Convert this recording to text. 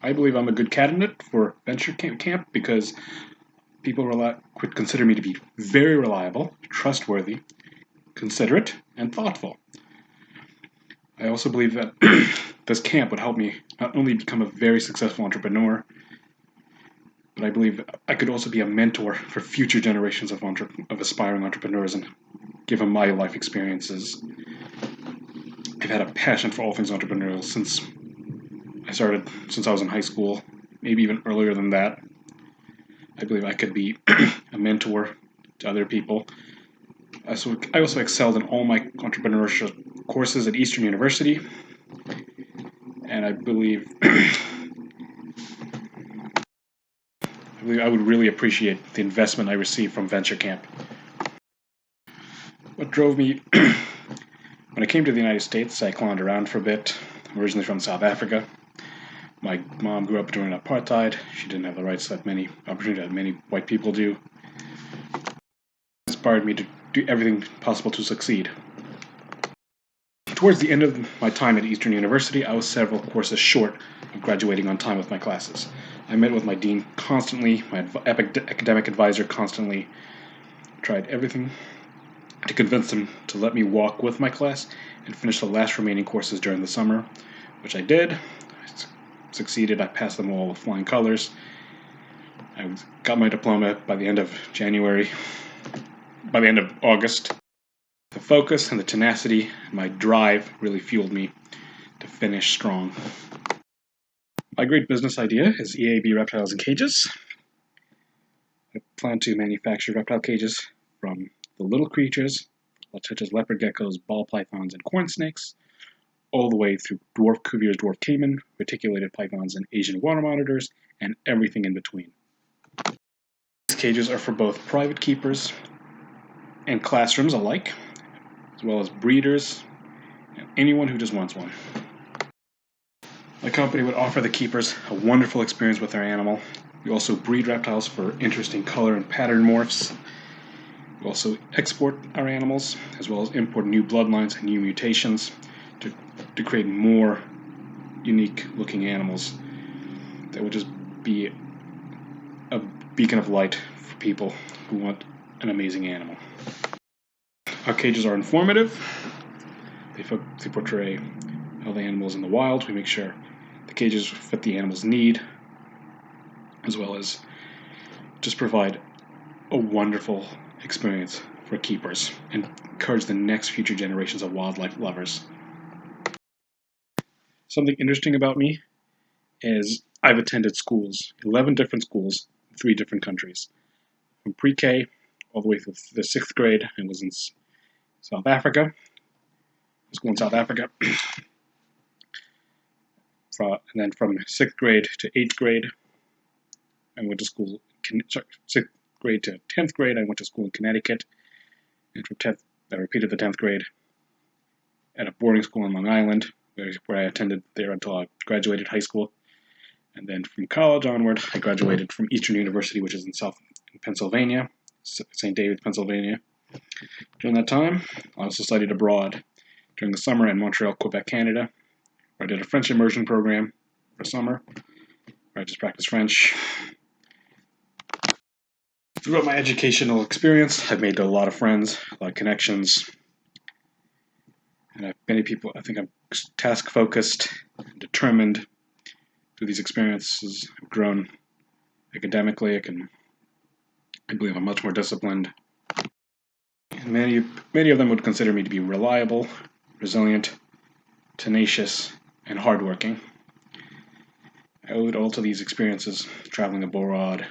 I believe I'm a good candidate for venture camp because people would consider me to be very reliable, trustworthy, considerate, and thoughtful. I also believe that this camp would help me not only become a very successful entrepreneur, but I believe I could also be a mentor for future generations of aspiring entrepreneurs and give them my life experiences. I've had a passion for all things entrepreneurial since I was in high school, maybe even earlier than that. I believe I could be a mentor to other people. I also excelled in all my entrepreneurship courses at Eastern University, and I believe I would really appreciate the investment I received from Venture Camp. What drove me when I came to the United States, I clowned around for a bit. I'm originally from South Africa. My mom grew up during apartheid. She didn't have the rights that many white people do. It inspired me to do everything possible to succeed. Towards the end of my time at Eastern University, I was several courses short of graduating on time with my classes. I met with my dean constantly, my academic advisor constantly, tried everything to convince him to let me walk with my class and finish the last remaining courses during the summer, which I did. I succeeded. I passed them all with flying colors. I got my diploma by the end of August. The focus and the tenacity and my drive really fueled me to finish strong. My great business idea is EAB Reptiles and Cages. I plan to manufacture reptile cages from the little creatures, such as leopard geckos, ball pythons, and corn snakes, all the way through Cuvier's dwarf caiman, reticulated pythons, and Asian water monitors, and everything in between. These cages are for both private keepers and classrooms alike, as well as breeders and anyone who just wants one. My company would offer the keepers a wonderful experience with their animal. We also breed reptiles for interesting color and pattern morphs. We also export our animals, as well as import new bloodlines and new mutations to create more unique looking animals that would just be a beacon of light for people who want an amazing animal. Our cages are informative. They portray how the animal is in the wild. We make sure the cages fit the animal's need, as well as just provide a wonderful experience for keepers and encourage the next future generations of wildlife lovers. Something interesting about me is I've attended schools, 11 different schools, in 3 different countries. From pre-K all the way through the 6th grade, I was in South Africa, school in South Africa. And then from 6th grade to 8th grade, I went to school, 6th grade to 10th grade, I went to school in Connecticut. And from 10th, I repeated the 10th grade at a boarding school in Long Island, where I attended there until I graduated high school. And then from college onward, I graduated from Eastern University, which is in Pennsylvania, St. David, Pennsylvania. During that time, I also studied abroad during the summer in Montreal, Quebec, Canada, where I did a French immersion program for summer, where I just practiced French. Throughout my educational experience, I've made a lot of friends, a lot of connections, and many people. I think I'm task-focused, determined. Through these experiences, I've grown academically. I believe I'm much more disciplined. And many of them would consider me to be reliable, resilient, tenacious, and hardworking. I owe it all to these experiences, traveling abroad,